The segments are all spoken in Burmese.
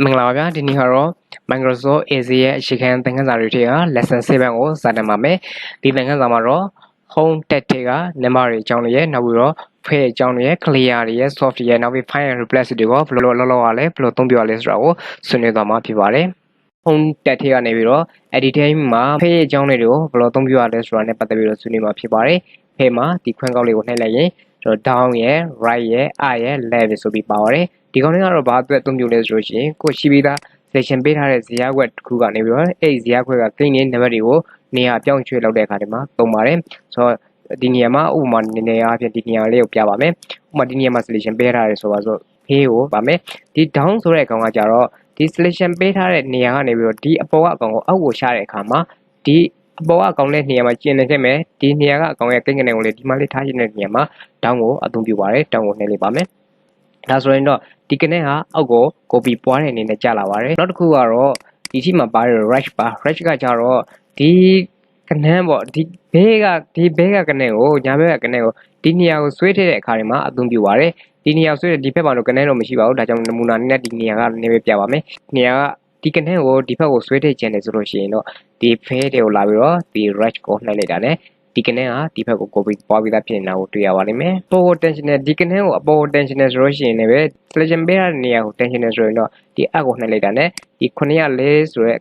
မင်္ဂလာပါဗျာဒီနေ့ကတော့ Microsoft AZ ရဲ့အခြေခံသင်ခန်းစာတွေထဲက Lesson 7ကိုစတင်ပါမယ်ဒီသင်ခန်းစာမှာတော့ Home tab တွေက number တွေအကြောင်းတွေရဲ့နောက်ပြီးတော့ File အကြောင်းတွေရဲ့ Clear တွေရဲ့ Soft ရဲ့နောက်ပြီး Find and Replace တွေကိုဘယ်လိုလုပ်ရလဲဘယ်လိုသုံးပြရလဲဆိုတာကိုဆွေးနွေးသွားမှာဖြစ်ပါတယ် Home tab ထဲကနေပြီးတော့ Editing မှာ File အကြောင်းတွေကိုဘယ်လိုသုံးပြရလဲဆိုတာနဲ့ပတ်သက်ပြီးတော့ဆွေးနွေးမှာဖြစ်ပါတယ် File မှာဒီခွန်းကောက်လေးကိုနှိပ်လိုက်ရင်down ရဲ့ right ရဲ့ up ရဲ့ left ဆိုပြီးပါပါတယ်ဒီကောင်လေးကတော့ဘာအတွက်အသုံးပြုလဲဆိုလို့ရှိရင်ကိုရှိပြီးသား selection ပေးထားတဲ့ဇယားခွက်တစ်ခုကနေပြီးတော့အဲ့ဇယားခွက်ကကိန်းနဲ့နံပါတ်တွေကိုနေရာပြောင်းရွှေ့လောက်တဲ့အခါဒီမှာသုံးပါတယ်ဆိုတော့ဒီနေရာမှာဥပမာနေရာအဖြစ်ဒီနေရာလေးကိုပြပါမယ်ဥပမာဒီနေရာမှာ selection ပေးထားတယ်ဆိုပါစို့ဖေးကိုပါမယ်ဒီ down ဆိုတဲ့အကောင်ကကြတော့ဒီ selection ပေးထားတဲ့နေရာကနေပြီးတော့ဒီအပေါ်ကအကောင်ကိုအောက်ကိုရှာတဲ့အခါမှာဒီအပေါ်ကအကောင်လေးနေရာမှာကျင်နေခဲ့မယ်ဒီနေရာကအကောင်ရဲ့ကိန်းကနေကိုလေဒီမှာလေးထားခြင်းတဲ့နေရာမှာ down ကိုအသုံးပြုပါတယ် down ကိုနှိပ်လိုက်ပါမယ်ဒါဆိုရင်တော့ဒီကနေဟာအောက်ကို copy ပွားတဲ့အနေနဲ့ကျလာပါတယ်နောက်တစ်ခုကတော့ဒီရှိမှာပါတယ် right ပါ right ကကြတော့ဒီကနေပေါ့ဒီဘေးကကနေကိုညာဘက်ကကနေကိုဒီနေရာကိုဆွဲထည့်တဲ့အခါတွေမှာအသုံးပြုပါတယ်ဒီနေရာဆွဲတဲ့ဒီဘက်မှာတော့ကနေတော့မရှိပါဘူးဒါကြောင့်နမူနာနဲ့ဒီနေရာကနေပဲပြပါမယ်နေရာကဒီကနေကိုဒီဘက်ကိုဆွဲထည့်ခြင်းတယ်ဆိုလို့ရှိရင်တော့ဒီ file တွေကိုလာပြီးတော့ဒီ right ကိုနှိပ်လိုက်တာ ਨੇ ဒီကနေဟာဒီဘက်ကို copy ပွားပြီးသားဖြစ်နေတာကိုတွေ့ရပါလိမ့်မယ်။ Power tensioner ဒီကနေကိုအပေါ် tensioner ဆိုလို့ရှိရင်လည်း selection ပေးရတဲ့နေရာကို tensioner ဆိုရင်တော့ဒီအကိုနှိုက်လိုက်တာ ਨੇ ဒီ904ဆိုတဲ့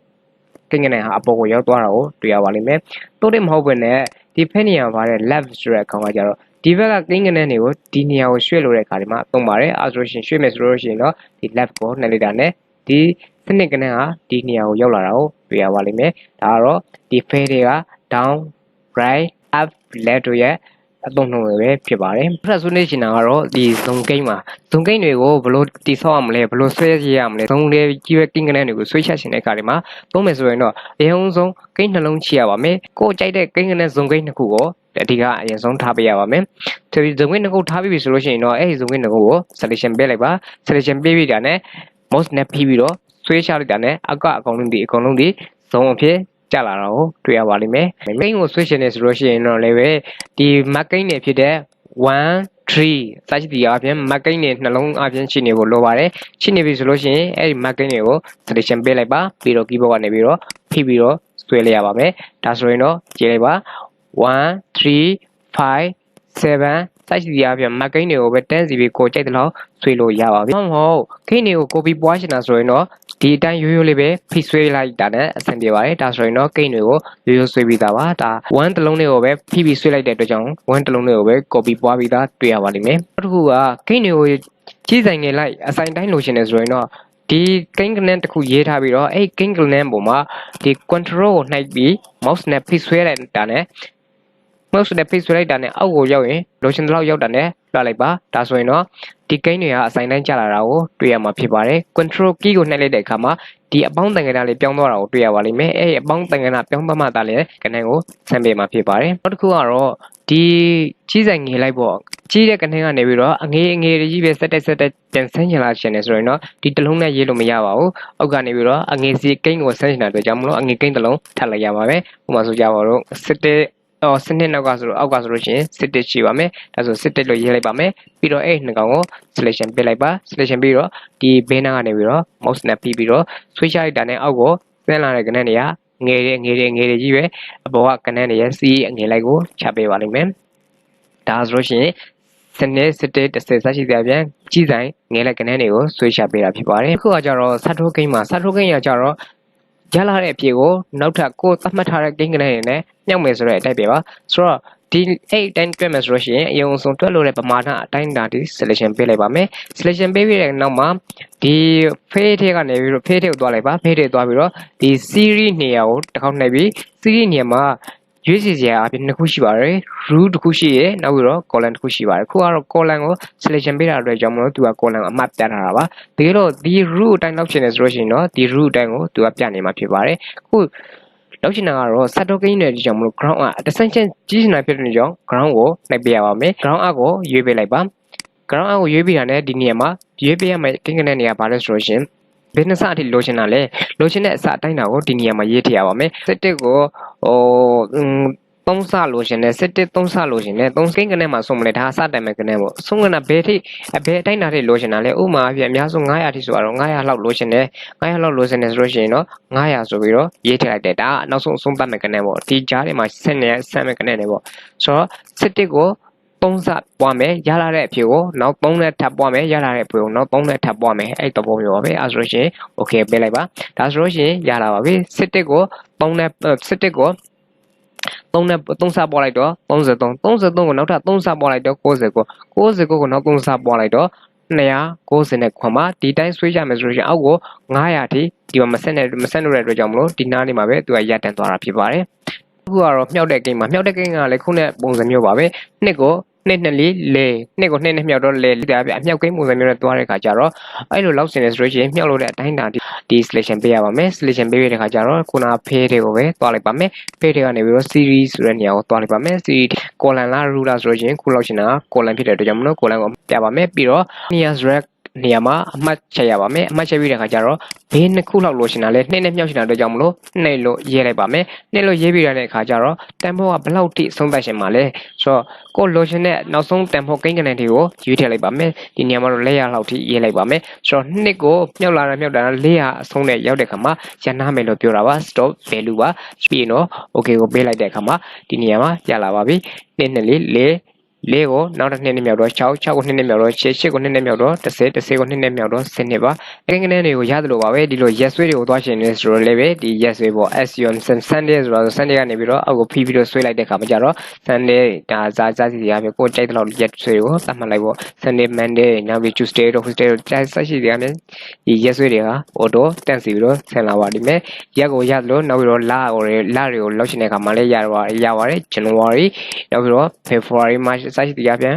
ကိန်းကနေဟာအပေါ်ကိုရောက်သွားတာကိုတွေ့ရပါလိမ့်မယ်။တိုးတယ်မဟုတ်ဘဲနဲ့ဒီဖက်နေရာပါတဲ့ left ဆိုတဲ့ကောင်ကကြတော့ဒီဘက်ကကိန်းကနေတွေကိုဒီနေရာကိုရွှေ့လို့တဲ့အခါဒီမှာသုံးပါတယ်အဲဆိုလို့ရှိရင်ရွှေ့မယ်ဆိုလို့ရှိရင်တော့ဒီ left ကိုနှိုက်လိုက်တာ ਨੇ ဒီစနစ်ကနေဟာဒီနေရာကိုရောက်လာတာကိုတွေ့ရပါလိမ့်မယ်။ဒါကတော့ဒီ file တွေက down right up left တို့ရဲ့အသုံးနှုန်းတွေပဲဖြစ်ပါတယ်။ဆက်ဆွေးနွေးချင်တာကတော့ဒီ zone gain မှာ zone gain တွေကိုဘယ်လိုတိဆောက်ရမလဲဘယ်လိုဆွဲရရမလဲ zone လေးကြီးပဲ gain ကနေတွေကိုဆွဲချချင်တဲ့အခါတွေမှာသုံးမယ်ဆိုရင်တော့အရင်ဆုံး gain နှလုံးချရပါမယ်။ကိုယ်ကြိုက်တဲ့ gain ကနေ zone gain တစ်ခုကိုအဓိကအရင်ဆုံးထားပေးရပါမယ်။ဒီ zone gain တစ်ခုထားပြီးပြီဆိုလို့ရှိရင်တော့အဲ့ဒီ zone gain တစ်ခုကို selection ပေးလိုက်ပါ selection ပေးပြီးတာနဲ့ mouse နဲ့ဖိပြီးတော့ဆွဲချလိုက်တာနဲ့အကောင်လုံးဒီ zone အဖြစ်ကျလာတာကိုတွေ့ရပါလိမ့်မယ်။ main ကို switch နေဆိုလို့ရှိရင်တော့လည်းပဲဒီ mark gain တွေဖြစ်တဲ့1 3စသဖြင့်အပြင် mark gain တွေနှလုံးအပြင်ရှိနေဖို့လိုပါတယ်။ရှိနေပြီဆိုလို့ရှိရင်အဲ့ဒီ mark gain တွေကို selection ပေးလိုက်ပါပြီးတော့ keyboard ကနေပြီးတော့ဖိပြီးတော့ဆွဲလိုက်ရပါမယ်။ဒါဆိုရင်တော့ကြည့်လိုက်ပါ1 3 5 7စသဖြင့်အပြင် mark gain တွေကိုပဲ10 cb ကိုကြိုက်တဲ့လောက်ဆွဲလို့ရပါပြီ။ဟုတ် gain တွေကို copy ပွားချင်တာဆိုရင်တော့ဒီအတိုင်းရိုးရိုးလေးပဲဖိဆွဲလိုက်တာနဲ့အဆင်ပြေပါတယ်ဒါဆိုရင်တော့ကိန်းတွေကိုရိုးရိုးဆွဲပြီးသားပါဒါ1တစ်လုံးလေးကိုပဲဖိပြီးဆွဲလိုက်တဲ့အတွက်ကြောင့်1တစ်လုံးလေးကိုပဲ copy ပွားပြီးသားတွေ့ရပါလိမ့်မယ်နောက်တစ်ခုကကိန်းတွေကိုကြီးဆိုင်ငယ်လိုက်အဆိုင်တိုင်းလိုချင်တယ်ဆိုရင်တော့ဒီကိန်းကနန်းတစ်ခုရေးထားပြီးတော့အဲ့ကိန်းကနန်းပေါ်မှာဒီ control ကိုနှိုက်ပြီး mouse နဲ့ဖိဆွဲလိုက်တာနဲ့ mouse နဲ့ဖိဆွဲလိုက်တာနဲ့အောက်ကိုရောက်ရင်လိုချင်တဲ့လောက်ရောက်တာနဲ့ပြလိုက်ပါဒါဆိုရင်တော့ဒီကိန်းတွေကအဆိုင်တိုင်းကျလာတာကိုတွေ့ရမှာဖြစ်ပါတယ် control key ကိုနှိုက်လိုက်တဲ့အခါမှာဒီအပေါင်းတန်ခဏလေးပြောင်းသွားတာကိုတွေ့ရပါလိမ့်မယ်အဲ့ဒီအပေါင်းတန်ခဏပြောင်းသွားမှသာလေကနန်းကိုဆန်းပေးမှာဖြစ်ပါတယ်နောက်တစ်ခုကတော့ဒီကြီးဆိုင်ငယ်လိုက်ပေါ့ကြီးတဲ့ကနန်းကနေပြီးတော့အငယ်ကြီးပဲဆက်တက်ပြန်ဆန်းချင်လာရှင်နေဆိုရင်တော့ဒီတစ်လုံးနဲ့ရေးလို့မရပါဘူးအောက်ကနေပြီးတော့အငယ်စီကိန်းကိုဆန်းချင်တာအတွက်ကြောင့်မလို့အငယ်ကိန်းတစ်လုံးထပ်လိုက်ရပါမယ်ဥပမာဆိုကြပါတော့စနစ်နောက်ကဆိုတော့အောက်ကဆိုလို့ရှိရင်စစ်တစ်ရှိပါမယ်ဒါဆိုစစ်တစ်လို့ရေးလိုက်ပါမယ်ပြီးတော့အဲ့နှစ်ကောင်ကို selection ပေးလိုက်ပါ selection ပြီးတော့ဒီဘေးနားကနေပြီးတော့ mouse နဲ့ပြီးတော့ switch လိုက်တာနဲ့အောက်ကိုဆင်းလာတဲ့ကနန်းတွေကငယ်တယ်ကြီးပဲအပေါ်ကကနန်းတွေရဲ့စီးအငယ်လိုက်ကိုချပေးပါလိမ့်မယ်ဒါဆိုလို့ရှိရင်စနစ်စစ်တစ်တစ်စက်ရှိတဲ့အပြင်ကြီးဆိုင်ငယ်လိုက်ကနန်းတွေကိုဆွဲချပေးတာဖြစ်ပါတယ်အခုကကြတော့စထိုးကိန်းမှာစထိုးကိန်းရကြတော့ရလာတဲ့အဖြေကိုနောက်ထပ်ကိုသတ်မှတ်ထားတဲ့ကိန်းကနန်းတွေနဲ့ညှောက်မယ်ဆိုတဲ့အတိုက်ပဲပါဆိုတော့ဒီအဲ့အတိုင်းတွက်မယ်ဆိုလို့ရှိရင်အရင်ဆုံးတွက်လို့တဲ့ပမာဏအတိုင်းဒါဒီ selection ပေးလိုက်ပါမယ် selection ပေးပြီးတဲ့နောက်မှာဒီ fade ထဲကနေပြီးတော့ fade ထဲကိုသွားလိုက်ပါ fade ထဲသွားပြီးတော့ဒီ series နေရာကိုတစ်ခေါက်နှိပ်ပြီး series နေရာမှာရွေးစီစရာအပြင်နှစ်ခုရှိပါတယ် root တစ်ခုရှိရယ်နောက်ပြီးတော့ column တစ်ခုရှိပါတယ်ခုကတော့ column ကို selection ပေးတာအတွက်ကြောင့်မလို့သူက column အမှတ်ပြထားတာပါတကယ်တော့ဒီ root အတိုင်းလောက်ချင်တယ်ဆိုလို့ရှိရင်တော့ဒီ root အတိုင်းကိုသူကပြနေမှာဖြစ်ပါတယ်ခုလောက်ချင်တာကတော့ set token နဲ့ဒီကြောင့်မလို့ ground ကတစ်ဆင့်ချင်းကြီးနေတာဖြစ်တဲ့ကြောင့် ground ကိုနှိပ်ပေးရပါမယ် ground အကိုရွေးပေးလိုက်ပါ ground အကိုရွေးပေးတာနဲ့ဒီနေရာမှာရွေးပေးရမယ့်ကိန်းကနန်းနေရာဘာလဲဆိုလို့ရှိရင်ဘယ်နှစအထိလိုချင်တာလဲလိုချင်တဲ့အစအတိုင်းတာကိုဒီနေရာမှာရေးထည့်ရပါမယ်စစ်တစ်ကို3 3ဆလို့ရှင်နဲ့စစ်တစ်3ဆလို့ရှင်နဲ့3ကိန်းကနေမှာဆုံးမလဲဒါအစတိုင်မဲ့ကနေပေါ့ဆုံးကနာဘယ်ထိဘယ်အတိုင်းတာထိလို့ရှင်တာလဲဥမာအဖြစ်အများဆုံး900ထိဆိုတော့900လောက်လို့ရှင်နဲ့900လောက်လို့ရှင်နေဆိုလို့ရှိရင်တော့900ဆိုပြီးတော့ရေးထည့်လိုက်တယ်ဒါနောက်ဆုံးအဆုံးသတ်မဲ့ကနေပေါ့ဒီကြားထဲမှာဆက်နေဆက်မဲ့ကနေနေပေါ့ဆိုတော့စစ်တစ်ကို3ဆပွားမယ်ရလာတဲ့အဖြစ်ကိုနောက်3နဲ့ထပ်ပွားမယ်ရလာတဲ့အဖြစ်ကိုနောက်3နဲ့ထပ်ပွားမယ်အဲ့တော့ပုံမျိုးပါပဲအဲဆိုလို့ရှိရင် okay ပေးလိုက်ပါဒါဆိုလို့ရှိရင်ရလာပါပြီစစ်တစ်ကို3နဲ့စစ်တစ်ကို3နဲ့3ဆပွားလိုက်တော့33ကိုနောက်ထပ်3ဆပွားလိုက်တော့69ကိုနောက်3ဆပွားလိုက်တော့290ခွန်မှာဒီတိုင်းဆွေးကြမယ်ဆိုလို့ရှိရင်အောက်ကို900ထိဒီမှာမဆက်လို့တဲ့အတွက်ကြောင့်မလို့ဒီနားနေမှာပဲသူကရတန်သွားတာဖြစ်ပါတယ်အခုကတော့မြောက်တဲ့ကိန်းမှာမြောက်တဲ့ကိန်းကလည်းခုနဲ့ပုံစံမျိုးပါပဲနှစ်ကိုနှစ်ကိုနှစ်နဲ့မြောက်တော့လေဒါပြအမြောက်ကိန်းပုံစံမျိုးနဲ့တွားတဲ့ခါကျတော့အဲ့လိုလောက်စင်နေဆိုလို့ရှိရင်မြောက်လို့တဲ့အတိုင်းတာဒီ selection ပေးရပါမယ် selection ပေးရတဲ့ခါကျတော့ခုနဖေးတွေကိုပဲတွားလိုက်ပါမယ်ဖေးတွေကနေပြီးတော့ series ဆိုတဲ့နေရာကိုတွားလိုက်ပါမယ် series column လား row လားဆိုလို့ရှိရင်ခုလောက်ရှင်တာ column ဖြစ်တဲ့အတွက်ကြောင့်မလို့ column ကိုပြပါမယ်ပြီးတော့ near direct နေရာမှာအမှတ်ချက်ရပါမယ်အမှတ်ချက်ပြီးတဲ့ခါကျတော့ဘေးနှစ်ခုလောက်လို့ရှင်တာလဲနှစ်နဲ့မြောက်ရှင်တာအတွက်ကြောင့်မလို့နှစ်လို့ရေးလိုက်ပါမယ်နှစ်လို့ရေးပြီးတဲ့ခါကျတော့တန်ဖိုးကဘယ်လောက်ထိအဆုံးသတ်ရှင်မှာလဲဆိုတော့ကိုလိုရှင်တဲ့နောက်ဆုံးတန်ဖိုးကိန်းကနေတွေကိုရွေးထည့်လိုက်ပါမယ်ဒီနေရာမှာတော့400လောက်ထိရေးလိုက်ပါမယ်ဆိုတော့နှစ်ကိုမြောက်လာတာ400အဆုံးနဲ့ရောက်တဲ့ခါမှာရနာမယ်လို့ပြောတာပါ stop value ပါပြီးတော့ okay ကိုပေးလိုက်တဲ့ခါမှာဒီနေရာမှာရလာပါပြီနှစ်4ကိုနောက်တစ်နှစ်နဲ့မြောက်တော့6ကိုနှစ်နဲ့မြောက်တော့8ကိုနှစ်နဲ့မြောက်တော့10ကိုနှစ်နဲ့မြောက်တော့10နှစ်ပါအကင်းကနေတွေကိုရတယ်လို့ပါပဲဒီလို yes ဆွေးတွေကိုသွားရှင်နေဆိုတော့လည်းပဲဒီ yes ဆွေးပေါ့ SUM Sunday ဆိုတော့ Sunday ကနေပြီးတော့အောက်ကိုဖိပြီးတော့ဆွေးလိုက်တဲ့ခါမှာကျတော့ Sunday ဒါစားစီရပဲကိုကြိုက်တဲ့လောက် yes ဆွေးကိုသတ်မှတ်လိုက်ပေါ့ Sunday Monday နောက်ပြီး Tuesday တော့ Wednesday တော့ကြိုက်ဆက်ရှိတယ်များဒီ yes ဆွေးတွေက auto တန့်စီပြီးတော့ဆင်လာပါလိမ့်မယ်ရက်ကိုရလို့နောက်ပြီးတော့လတွေကိုလောက်ရှင်တဲ့ခါမှာလည်းရပါတယ် January နောက်ပြီးတော့ February March စရှိတရားပြန်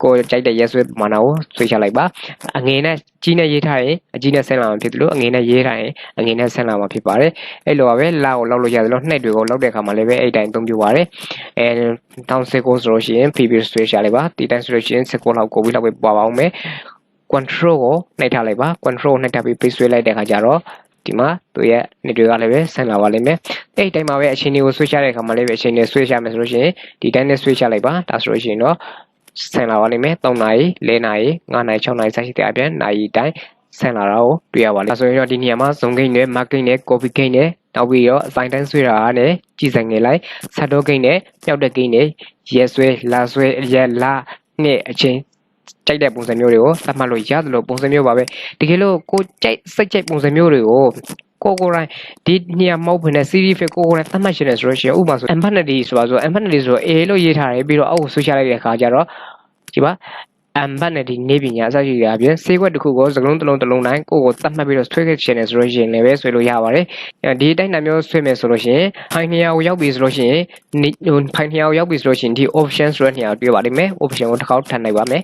ကိုကြိုက်တဲ့ရက်ဆွဲပမာဏကိုဆွဲချလိုက်ပါအငွေနဲ့ကြီးနဲ့ရေးထားရင်အကြီးနဲ့ဆင်းလာမှာဖြစ်တယ်လို့အငွေနဲ့ရေးထားရင်အငွေနဲ့ဆင်းလာမှာဖြစ်ပါတယ်အဲ့လိုပါပဲလကိုလောက်လို့ရတယ်လို့နှစ်တွေကိုလောက်တဲ့အခါမှာလည်းပဲအဲ့တိုင်းသုံးပြပါတယ်အဲတောင်း16ဆိုလို့ရှိရင် PB ဆွဲချလိုက်ပါဒီတိုင်းဆိုလို့ရှိရင်16လောက်ကိုပြီးလောက်ပဲပွားပါအောင်မယ် control ကိုနှိပ်ထားလိုက်ပါ control နှိပ်ထားပြီးပေးဆွဲလိုက်တဲ့အခါကျတော့ဒီမှာသူရဲ့နေတွေကလည်းပဲဆင်လာပါလိမ့်မယ်အဲ့ဒီတိုင်းမှာပဲအချိန်တွေကိုဆွဲချတဲ့အခါမှာလည်းပဲအချိန်တွေဆွဲချမယ်ဆိုလို့ရှိရင်ဒီတိုင်းနဲ့ဆွဲချလိုက်ပါဒါဆိုလို့ရှိရင်တော့ဆင်လာပါလိမ့်မယ်3နာရီ4နာရီ5နာရီ6နာရီစသဖြင့်အပြင်နာရီတိုင်းဆင်လာတာကိုတွေ့ရပါလိမ့်မယ်ဆိုရင်တော့ဒီနေရာမှာ zone gain နဲ့ mark gain နဲ့ copy gain နဲ့နောက်ပြီးတော့အဆိုင်တိုင်းဆွဲတာနဲ့ကြီးဆိုင်ငယ်လိုက် shadow gain နဲ့ပျောက်တဲ့ gain နဲ့ရက်ဆွဲလာဆွဲရက်လာနဲ့အချိန်ကြိုက်တဲ့ပုံစံမျိုးတွေကိုသတ်မှတ်လို့ရတယ်လို့ပုံစံမျိုးပါပဲတကယ်လို့ကိုကြိုက်စိတ်ကြိုက်ပုံစံမျိုးတွေကိုကိုတိုင်းဒီနေရာမဟုတ်ဘဲနဲ့ series fit ကိုတိုင်းသတ်မှတ်ရှင်နေဆိုလို့ရှိရင်ဥပမာဆို infinity ဆိုတော့ infinity ဆို A လို့ရေးထားတယ်ပြီးတော့အောက်ကိုဆွဲချလိုက်တဲ့အခါကျတော့ဒီပါinfinity နေပညာအစရှိတဲ့အပြင်ဆေးခွက်တစ်ခုကိုစကလုံးတစ်လုံးတိုင်းကိုသတ်မှတ်ပြီးတော့ဆွဲခဲ့ရှင်နေဆိုလို့ရှိရင်လည်းပဲဆွဲလို့ရပါတယ်ဒီအတိုင်းနှမျိုးဆွဲမယ်ဆိုလို့ရှိရင်ဖိုင်နေရာကိုရောက်ပြီဆိုလို့ရှိရင်ဖိုင်နေရာကိုရောက်ပြီဆိုလို့ရှိရင်ဒီ option ဆိုတဲ့နေရာကိုတွေ့ပါလိမ့်မယ် option ကိုတစ်ခေါက်ထပ်နိုင်ပါမယ်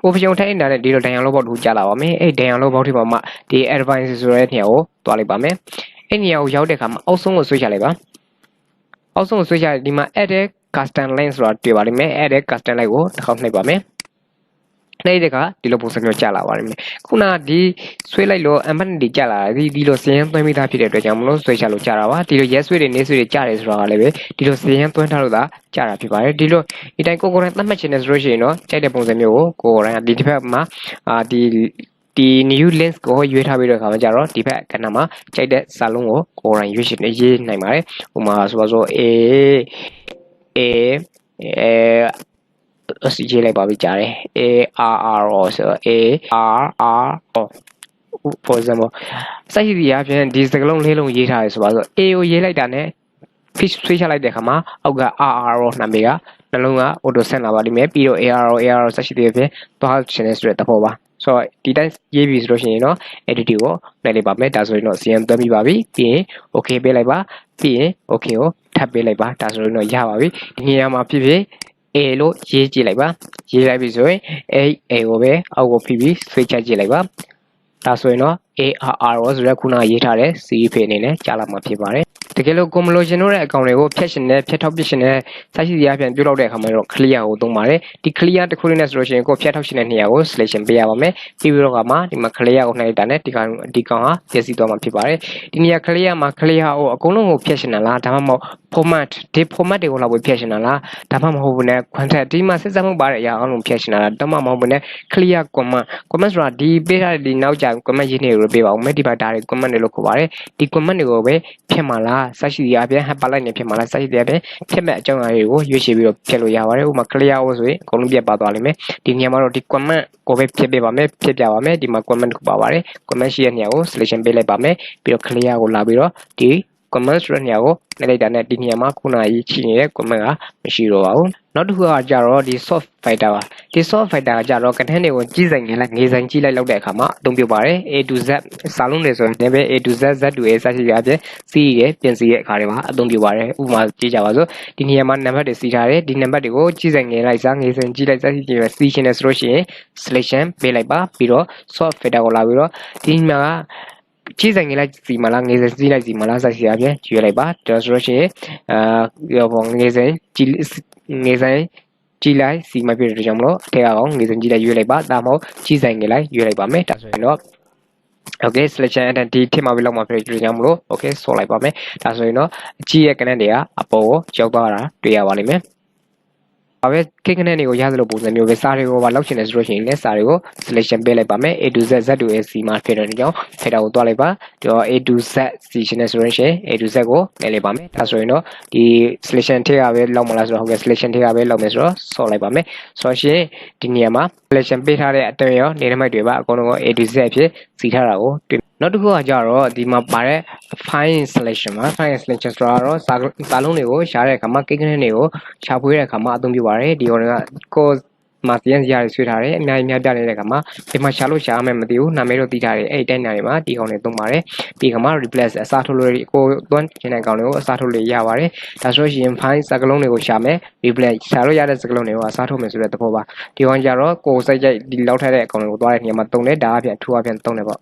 option ထပ်နေတာနဲ့ဒီလို dialog box တစ်ခုကြာလာပါမယ်အဲ့ dialog box ထဲမှာမှဒီ advanced ဆိုတဲ့နေရာကိုတွားလိုက်ပါမယ်အဲ့နေရာကိုရောက်တဲ့အခါမှာအောက်ဆုံးကိုဆွဲချလိုက်ပါအောက်ဆုံးကိုဆွဲချဒီမှာ add custom line ဆိုတာတွေ့ပါလိမ့်မယ် add custom line ကိုတစ်ခေါက်နှိပ်ပါမယ်နှိပ်တဲ့အခါဒီလိုပုံစံမျိုးကြာလာပါလိမ့်မယ်ခုနဒီဆွဲလိုက်လို့ infinity ကြာလာဒီလိုစရင်းသွင်းမိသားဖြစ်တဲ့အတွက်ကြောင့်မလို့ဆွဲချလို့ကြာတာပါဒီလို yes ဆွဲတွေနေဆွဲတွေကြာတယ်ဆိုတာကလည်းပဲဒီလိုစရင်းသွင်းထားလို့သာကြာတာဖြစ်ပါတယ်ဒီလိုဒီတိုင်းကိုတိုင်းသတ်မှတ်ချင်တယ်ဆိုလို့ရှိရင်တော့ကြိုက်တဲ့ပုံစံမျိုးကိုကိုတိုင်းဒီတစ်ဖက်မှာဒီ new lens ကိုရွေးထားပြီးတော့ခါမှာကြတော့ဒီဘက်ကဏ္ဍမှာကြိုက်တဲ့စာလုံးကိုကိုတိုင်းရွေးရှင်ရေးနိုင်ပါတယ်ဥပမာဆိုပါစို့ a ရေးလိုက်ပါပြီကြားတယ် ARR ဆိုတော့ ARR for example စိုက်ရှိရပြန်ဒီစကလုံးလေးလုံးရေးထားရဆိုပါဆို A ကိုရေးလိုက်တာနဲ့ fish ဆွေးချလိုက်တဲ့အခါမှာအောက်က RR နာမည်ကနှလုံးက auto ဆင်လာပါလိမ့်မယ်ပြီးတော့ AR စိုက်ရှိတဲ့ပြင်သွားချင်တဲ့ဆိုတဲ့သဘောပါဆိုတော့ဒီတိုင်းရေးပြီဆိုလို့ရှိရင်တော့ edit ကိုနှိပ်လိုက်ပါမယ်ဒါဆိုရင်တော့ CM သွင်းပြီးပါပြီပြီးရင် okay ပေးလိုက်ပါပြီးရင် okay ကိုထပ်ပေးလိုက်ပါဒါဆိုရင်တော့ရပါပြီဒီနေရာမှာဖြစ်ဖြစ်A လို့ရေးကြည့်လိုက်ပါရေးလိုက်ပြီဆိုရင် A ကိုပဲအောက်ကိုဖိပြီးဆွဲချကြည့်လိုက်ပါဒါဆိုရင်တော့ ARR ဆိုတဲ့ခုနရေးထားတဲ့ series အနေနဲ့ကြာလာမှာဖြစ်ပါတယ်တ တကယ်လို့ကိုမလို့ရှင်တို့ရဲ့အကောင့်တွေကိုဖျက်ရှင်နဲ့ဖျက်ထောက်ပစ်ရှင်နဲ့စိုက်စီရပြန်ပြုလုပ်တဲ့အခါမှာတော့ clear ကိုသုံးပါတယ်ဒီ clear တစ်ခုလေးနဲ့ဆိုလို့ရှိရင်ကိုဖျက်ထောက်ရှင်တဲ့နေရာကို selection ပေးရပါမယ်ပြီးပြီးတော့ကမှဒီမှာ clear ကိုနှိုက်တာနဲ့ဒီကောင်ဟာပြည့်စည်သွားမှာဖြစ်ပါတယ်ဒီနေရာ clear မှာ clear ကိုအကုန်လုံးကိုဖျက်ရှင်တာလားဒါမှမဟုတ် format ဒီ format တွေကိုလောက်ပဲဖျက်ရှင်တာလားဒါမှမဟုတ်ဘူးနဲ့ content ဒီမှာစစ်စမှုပါတဲ့အရာအလုံးဖျက်ရှင်တာလားဒါမှမဟုတ်ဘူးနဲ့ clear comment ဆိုတာဒီပေးထားတဲ့ဒီနောက်ကျ comment ရေးနေလို့ပေးပါဦးမယ်ဒီပါဒါတွေ comment တွေလို့ခေါ်ပါတယ်ဒီ comment တွေကိုပဲဖျက်မှာလားစိုက်စီရပြန်ဟပ်ပါလိုက်နေဖျက်မှာလားစိုက်စီရပြန်ဖျက်မဲ့အကြောင်းအရာတွေကိုရွေးချယ်ပြီးတော့ဖျက်လို့ရပါတယ်ဥပမာ clear ကိုဆိုရင်အကုန်လုံးပြတ်ပါသွားလိမ့်မယ်ဒီနေရာမှာတော့ဒီ comment ကိုပဲဖျက်ပေးပါမယ်ဖျက်ပြပါမယ်ဒီမှာ comment ကိုပါပါတယ် comment ရှိတဲ့နေရာကို selection ပေးလိုက်ပါမယ်ပြီးတော့ clear ကိုလာပြီးတော့ဒီ comment ဆိုတဲ့နေရာကိုနှိပ်လိုက်တာနဲ့ဒီနေရာမှာခုနရေးချီနေတဲ့ comment ကမရှိတော့ပါဘူးနောက်တစ်ခုကကြတော့ဒီ soft filter ပါဒီ soft filter ကကြတော့ content တွေကိုကြီးဆိုင်နေလိုက်ငေးဆိုင်ကြီးလိုက်လောက်တဲ့အခါမှာအသုံးပြုပါတယ် A to Z စာလုံးတွေဆိုရင်လည်း A to Z Z to A စသဖြင့်အပြင် C ရပြင်စီရဲ့အခါတွေမှာအသုံးပြုပါတယ်ဥပမာကြည့်ကြပါစို့ဒီနေရာမှာနံပါတ်တွေစီထားတယ်ဒီနံပါတ်တွေကိုကြီးဆိုင်ငေးလိုက်စားငေးဆိုင်ကြီးလိုက်စသဖြင့်စီရှင်နေဆိုလို့ရှိရင် selection ပေးလိုက်ပါပြီးတော့ soft filter ကိုလာပြီးတော့ဒီမှာကြီးဆိုင်ငေးလိုက်စီမလားငေးဆိုင်စီးလိုက်စီမလားစသဖြင့်အပြင်ရွေးလိုက်ပါဒါဆိုလို့ရှိရင်ငေးဆိုင်ကြီးလိုက်စီမဖြစ်တဲ့ကြောင့်မလို့ထဲအောင်ငေးဆိုင်ကြီးလိုက်ရွေးလိုက်ပါဒါမှမဟုတ်ကြီးဆိုင်ငေးလိုက်ရွေးလိုက်ပါမယ်ဒါဆိုရင်တော့ okay selection identity ထည့်မှာပြီးလောက်မှာဖြစ်တဲ့ကြောင့်မလို့ okay ဆော့လိုက်ပါမယ်ဒါဆိုရင်တော့အကြီးရဲ့ connect တွေကအပေါ်ကိုရောက်သွားတာတွေ့ရပါလိမ့်မယ်ဘာပဲကိန်းကနေတွေကိုရသလိုပုံစံမျိုးပဲစာတွေကိုပါလောက်ချင်တယ်ဆိုလို့ရှိရင်လည်းစာတွေကို selection ပေးလိုက်ပါမယ် A to Z Z to A C မှာဖြစ်တဲ့ကြောင့်ဖေတာကိုတွားလိုက်ပါဒီတော့ A to Z C ရှင်နေဆိုလို့ရှိရင် A to Z ကိုနှိပ်လိုက်ပါမယ်ဒါဆိုရင်တော့ဒီ selection ထည့်ရပဲလောက်မလားဆိုတော့ဟုတ်ကဲ့ selection ထည့်ရပဲလောက်မယ်ဆိုတော့ဆော့လိုက်ပါမယ်ဆိုတော့ရှင်ဒီနေရာမှာ selection ပေးထားတဲ့အတန်းရောနေနမိတ်တွေပါအကုန်လုံးကို A to Z အဖြစ်စီထားတာကိုတွေ့နောက်တစ်ခုကကြတော့ဒီမှာပါတဲ့ file selection မှာ file selection ဆိုတာတော့စာလုံးတွေကိုရှားတဲ့အခါမှာကိန်းဂဏန်းတွေကိုရှာဖွေတဲ့အခါမှာအသုံးပြုပါတယ်ဒီကောင်ကကိုမှာစီရင်စရာတွေဆွဲထားတယ်အများကြီးများပြနေတဲ့အခါမှာဒီမှာရှာလို့ရှားမယ်မသိဘူးနာမည်တော့တည်ထားတယ်အဲ့ဒီတိုင်းနာတွေမှာဒီကောင်တွေသုံးပါတယ်ဒီကောင်မှာ replace အစားထိုးလို့ကိုသွန်းချင်တဲ့ကောင်တွေကိုအစားထိုးလို့ရပါတယ်ဒါဆိုရင် file စကားလုံးတွေကိုရှာမယ် replace ရှာလို့ရတဲ့စကားလုံးတွေကိုအစားထိုးမယ်ဆိုတဲ့သဘောပါဒီကောင်ကြတော့ကိုစိတ်ကြိုက်ဒီလောက်ထားတဲ့အကောင်တွေကိုသွားတဲ့နေရာမှာသုံးတယ်ဒါအပြင်ထူအပြင်သုံးတယ်ပေါ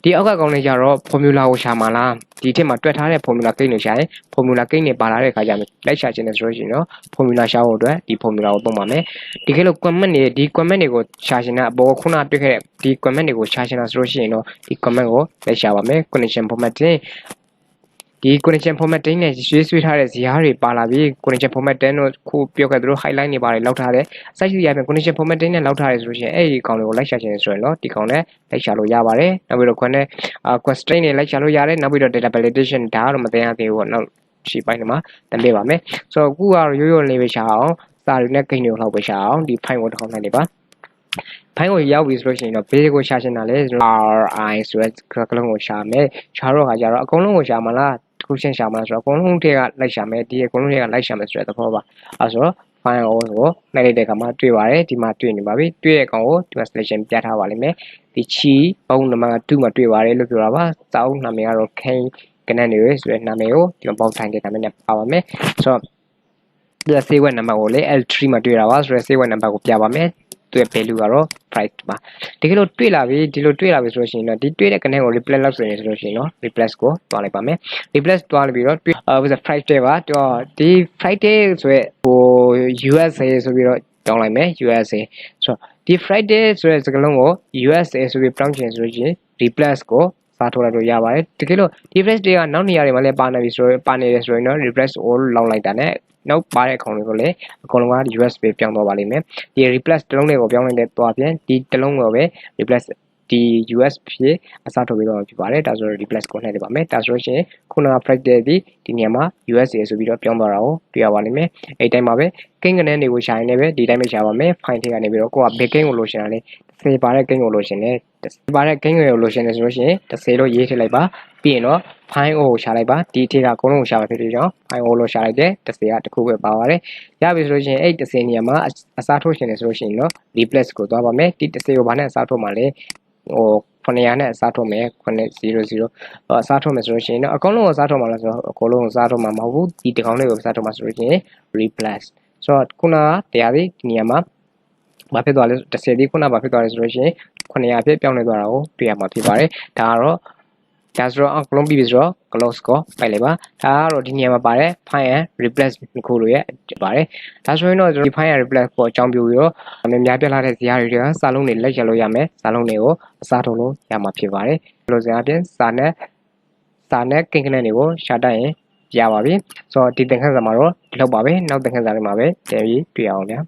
့ဒီအောက်ကကောင်လေးကြတော့ formula ကိုရှာမှာလားဒီထက်မှာတွက်ထားတဲ့ formula ကိန်းတွေရှာရင် formula ကိန်းတွေပါလာတဲ့အခါကျရင်လိုက်ရှာခြင်းနဲ့ဆိုလို့ရှိရင်တော့ formula ရှာဖို့အတွက်ဒီ formula ကိုသုံးပါမယ်ဒီခေတ်လို့ comment တွေဒီ comment တွေကိုရှာခြင်းတဲ့အပေါ်ခုနတွေ့ခဲ့တဲ့ဒီ comment တွေကိုရှာခြင်းလားဆိုလို့ရှိရင်တော့ဒီ comment ကိုလိုက်ရှာပါမယ် connection formatting ဒီ connection formatting နဲ့ရွှေ့ဆွေးထားတဲ့ဇာတ်တွေပါလာပြီး connection formatting တို့ခုပြောခဲ့သလို highlight တွေပါတယ်လောက်ထားတဲ့စိုက်စီရပြန် connection formatting နဲ့လောက်ထားတယ်ဆိုလို့ရှိရင်အဲ့ဒီကောင်တွေကိုလိုက်ရှာခြင်းဆိုရင်တော့ဒီကောင်နဲ့လိုက်ရှာလို့ရပါတယ်နောက်ပြီးတော့constraint တွေလိုက်ရှာလို့ရတယ်နောက်ပြီးတော့ data validation ဒါကတော့မသိရသေးဘူးပေါ့နောက်ရှိပိုင်းတွေမှာတင်ပေးပါမယ်ဆိုတော့အခုကတော့ရိုးရိုးလေးပဲရှာအောင်စာတွေနဲ့ကိန်းတွေကိုလောက်ပဲရှာအောင်ဒီ file ကိုတစ်ခေါက်နှိုက်နေပါဖိုင်ကိုရောက်ပြီဆိုလို့ရှိရင်တော့ basic ကိုရှာချင်တာလေ RI ဆိုတဲ့ကလုံးကိုရှာမယ်ရှာတော့ခါကျတော့အကုန်လုံးကိုရှာမလားတစ်ခုချင်းရှာမလားဆိုတော့အကုန်လုံးတွေကလိုက်ရှာမယ်ဒီအကုန်လုံးတွေကလိုက်ရှာမယ်ဆိုတဲ့သဘောပါအဲဆိုတော့ file ကိုနှိုက်လိုက်တဲ့အခါမှာတွေ့ပါတယ်ဒီမှာတွေ့နေပါပြီတွေ့တဲ့ကောင်ကိုဒီမှာ selection ပြထားပါလိမ့်မယ်ဒီချီဘုံနံပါတ်2မှာတွေ့ပါတယ်လို့ပြောတာပါစာအုပ်နာမည်ကတော့ King ကနန်းတွေဆိုတဲ့နာမည်ကိုဒီမှာပေါင်းထိုင်တဲ့နာမည်နဲ့ပါပါမယ်ဆိုတော့ဒီ save web နံပါတ်ကိုလေ L3 မှာတွေ့တာပါဆိုတော့ save web နံပါတ်ကိုပြပါမယ်သူ့ရဲ့ value ကတော့ price ပါတကယ်လို့တွေ့လာပြီဒီလိုတွေ့လာပြီဆိုလို့ရှိရင်တော့ဒီတွေ့တဲ့ content ကို replace လုပ်ဆိုရင်ဆိုလို့ရှိရင်တော့ replace ကိုတွားလိုက်ပါမယ် replace တွားလိုက်ပြီးတော့Friday ပါတော့ဒီ Friday ဆိုရဲဟို USA ဆိုပြီးတော့တောင်းလိုက်မယ် USA ဆိုတော့ဒီ Friday ဆိုတဲ့စကားလုံးကို USA ဆိုပြီး pronounce ချင်ဆိုလို့ရှိရင် replace ကိုစားထိုးလိုက်လို့ရပါတယ်တကယ်လို့ဒီ Friday ကနောက်နေရာတွေမှာလည်းပါနေပြီဆိုတော့ပါနေတယ်ဆိုရင်တော့ replace all လောက်လိုက်တာ ਨੇ နောက်ပါတဲ့ခေါင်းတွေကိုလည်းအကုန်လုံးက USB ပြောင်းသွားပါလိမ့်မယ်ဒီ replace တစ်လုံးတွေကိုပြောင်းလိုက်တဲ့သွားပြန်ဒီတစ်လုံးကိုပဲ replace ဒီ USB ဖြစ်အစားထိုးပြီးတော့ဖြစ်ပါတယ်ဒါဆိုတော့ replace ကိုနှိုက်လိုက်ပါမယ်ဒါဆိုလို့ရှိရင်ခုနက Friday ဒီနေရာမှာ USA ဆိုပြီးတော့ပြောင်းသွားတာကိုတွေ့ရပါလိမ့်မယ်အဲ့တိုင်းပါပဲကိန်းကနန်းတွေကိုရှာရင်လည်းပဲဒီတိုင်းပဲရှာပါမယ် file ထဲကနေပြီးတော့ကိုကဘယ်ကိန်းကိုလိုချင်တာလဲ10ပါတဲ့ကိန်းကိုလိုချင်တယ်10ပါတဲ့ကိန်းကိုလိုချင်တယ်ဆိုလို့ရှိရင်10လို့ရေးထည့်လိုက်ပါပြီးရင်တော့ file ကိုရှာလိုက်ပါဒီထဲကအကုန်လုံးကိုရှာမှာဖြစ်တဲ့ကြောင့် file ကိုလို့ရှာလိုက်တယ်10ကတစ်ခုပဲပါပါတယ်ရပြီဆိုလို့ရှိရင်အဲ့10နေရာမှာအစားထိုးရှင်တယ်ဆိုလို့ရှိရင်တော့ replace ကိုသွားပါမယ်ဒီ10ကိုဘာနဲ့အစားထိုးမှာလဲဟို900နဲ့အစားထိုးမယ်900အစားထိုးမယ်ဆိုလို့ရှိရင်တော့အကုန်လုံးကိုအစားထိုးမှာလားဆိုတော့အကုန်လုံးကိုအစားထိုးမှာမဟုတ်ဘူးဒီတစ်ကောင်လေးကိုအစားထိုးမှာဆိုလို့ရှိရင် replace ဆိုတော့ခုနကတရားဒီနေရာမှာဘာဖြစ်သွားလဲ10ဒီခုနကဘာဖြစ်သွားလဲဆိုလို့ရှိရင်900ဖြစ်ပြောင်းလဲသွားတာကိုတွေ့ရမှာဖြစ်ပါတယ်ဒါကတော့ ဒါဆိုတော့အကလုံးပြီးပြီဆိုတော့ close ကိုပိုက်လိုက်ပါဒါကတော့ဒီနေရာမှာပါတယ် find and replace ခုလိုရဲ့ပါတယ်ဒါဆိုရင်တော့ကျွန်တော်ဒီ find and replace ကိုအကြောင်းပြပြီးတော့များပြားလာတဲ့ဇာတ်တွေကစာလုံးတွေလက်ရလို့ရမယ်စာလုံးတွေကိုအစားထိုးလို့ရမှာဖြစ်ပါတယ်ဒီလိုစကားပြင်စာနဲ့ကိန်းကနန်းတွေကိုရှာတတ်ရင်ရပါပြီဆိုတော့ဒီသင်ခန်းစာမှာတော့ဒီလောက်ပါပဲနောက်သင်ခန်းစာတွေမှာပဲပြန်ပြီးတွေ့အောင်ဗျာ